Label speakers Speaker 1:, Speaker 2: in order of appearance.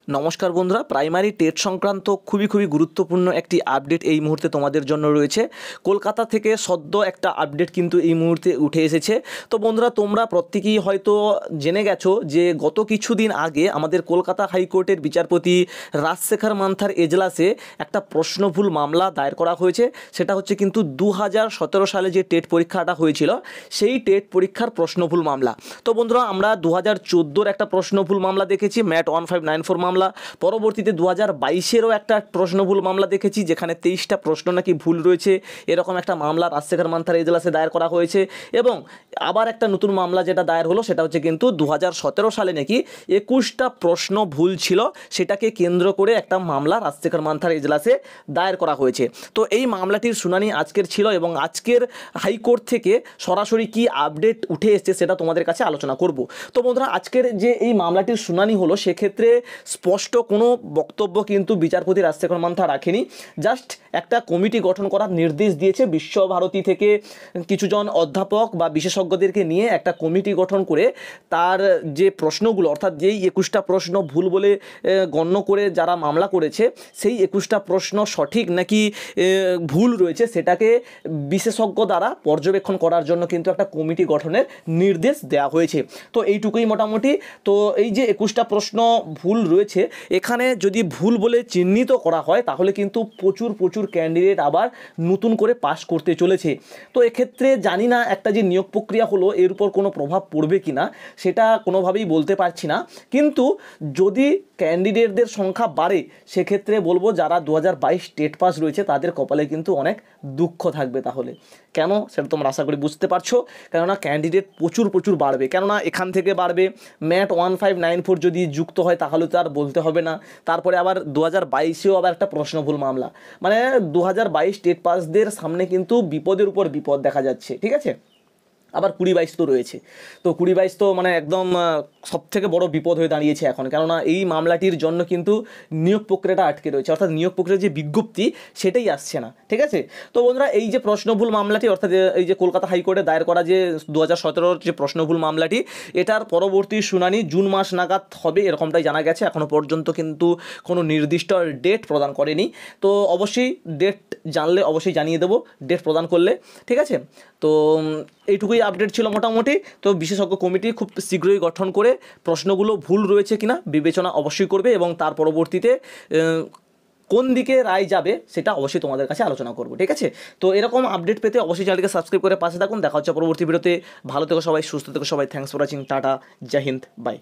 Speaker 1: নমস্কার বন্ধুরা, primary TET সংক্রান্ত খুবই গুরুত্বপূর্ণ একটি আপডেট এই মুহূর্তে তোমাদের জন্য রয়েছে। কলকাতা থেকে সদ্য একটা আপডেট কিন্তু এই মুহূর্তে উঠে এসেছে। তো বন্ধুরা, তোমরা প্রত্যেকেই হয়তো জেনে গেছো যে গত কিছুদিন আগে আমাদের কলকাতা হাইকোর্টের বিচারপতি রাজশেখর মান্থার এজলাসে একটা প্রশ্নভুল মামলা দায়ের করা হয়েছে। সেটা হচ্ছে কিন্তু 2017 সালে যে টেট পরীক্ষাটা হয়েছিল সেই টেট পরীক্ষার প্রশ্নভুল মামলা। তো বন্ধুরা, আমরা 2014 একটা প্রশ্নভুল মামলা দেখেছি, ম্যাট 1594 মামলা। পরবর্তীতে 2022-এরও একটা প্রশ্নভুল মামলা দেখেছি, যেখানে 23টা প্রশ্ন নাকি ভুল রয়েছে, এরকম একটা মামলা রাজশেখর মান্থার এজলাসে দায়ের করা হয়েছে। এবং আবার একটা নতুন মামলা যেটা দায়ের হলো সেটা হচ্ছে কিন্তু 2017 সালে নাকি 21টা প্রশ্ন ভুল ছিল, সেটাকে কেন্দ্র করে একটা মামলা রাজশেখর মান্থার এজলাসে দায়ের করা হয়েছে। তো এই মামলাটির শুনানি আজকের ছিল এবং আজকের হাইকোর্ট থেকে সরাসরি কি আপডেট উঠে এসেছে সেটা তোমাদের কাছে আলোচনা করব। তো বন্ধুরা, আজকের যে এই মামলাটির শুনানি হলো সেক্ষেত্রে স্পষ্ট কোনো বক্তব্য কিন্তু বিচারপতি রাজশেখর মান্থা রাখেনি। জাস্ট একটা কমিটি গঠন করার নির্দেশ দিয়েছে। বিশ্বভারতী থেকে কিছুজন অধ্যাপক বা বিশেষজ্ঞদেরকে নিয়ে একটা কমিটি গঠন করে তার যে প্রশ্নগুলো, অর্থাৎ যেই 21টা প্রশ্ন ভুল বলে গণ্য করে যারা মামলা করেছে সেই 21টা প্রশ্ন সঠিক নাকি ভুল রয়েছে সেটাকে বিশেষজ্ঞ দ্বারা পর্যবেক্ষণ করার জন্য কিন্তু একটা কমিটি গঠনের নির্দেশ দেওয়া হয়েছে। তো এইটুকুই মোটামুটি। তো এই যে 21টা প্রশ্ন ভুল রয়েছে, এখানে যদি ভুল বলে চিহ্নিত করা হয় তাহলে কিন্তু প্রচুর ক্যান্ডিডেট আবার নতুন করে পাস করতে চলেছে। তো এক্ষেত্রে জানি না একটা যে নিয়োগ প্রক্রিয়া হলো এর উপর কোনো প্রভাব পড়বে কি না সেটা কোনোভাবেই বলতে পারছি না। কিন্তু যদি ক্যান্ডিডেটদের সংখ্যা বাড়ে সেক্ষেত্রে বলবো যারা 2022 টেট পাস রয়েছে তাদের কপালে কিন্তু অনেক দুঃখ থাকবে। তাহলে কেন সেটা তোমরা আশা করি বুঝতে পারছো। কেননা ক্যান্ডিডেট প্রচুর বাড়বে, কেননা এখান থেকে বাড়বে। ম্যাট 1594 যদি যুক্ত হয় তাহলে তো আর বলতে হবে না। তারপরে আবার 2022-এও আবার একটা প্রশ্নভুল মামলা, মানে 2022 টেট পাসদের সামনে কিন্তু বিপদের উপর বিপদ দেখা যাচ্ছে। ঠিক আছে, আবার 2022 তো রয়েছে। তো 2022 তো মানে একদম সবথেকে বড় বিপদ হয়ে দাঁড়িয়েছে এখন, কেননা এই মামলাটির জন্য কিন্তু নিয়োগ প্রক্রিয়াটা আটকে রয়েছে, অর্থাৎ নিয়োগ প্রক্রিয়ার যে বিজ্ঞপ্তি সেটাই আসছে না। ঠিক আছে, তো বন্ধুরা, এই যে প্রশ্নভুল মামলাটি, অর্থাৎ এই যে কলকাতা হাইকোর্টে দায়ের করা যে 2017-র যে প্রশ্নভুল মামলাটি, এটার পরবর্তী শুনানি জুন মাস নাগাদ হবে এরকমটাই জানা গেছে। এখনও পর্যন্ত কিন্তু কোনো নির্দিষ্ট ডেট প্রদান করেনি। তো অবশ্যই ডেট জানলে অবশ্যই জানিয়ে দেবো, ডেট প্রদান করলে। ঠিক আছে, তো এইটুকুই আপডেট ছিল মোটামুটি। তো বিশেষজ্ঞ কমিটি খুব শীঘ্রই গঠন করে প্রশ্নগুলো ভুল রয়েছে কিনা বিবেচনা অবশ্যই করবে এবং তার পরবর্তীতে কোন দিকে রায় যাবে সেটা অবশ্যই তোমাদের কাছে আলোচনা করব। ঠিক আছে, তো এরকম আপডেট পেতে অবশ্যই চ্যানেলকে সাবস্ক্রাইব করে পাশে থাকুন। দেখা হচ্ছে পরবর্তী ভিডিওতে। ভালো থেকো সবাই, সুস্থ থেকো সবাই। Thanks for watching. Tata, Jai Hind, by.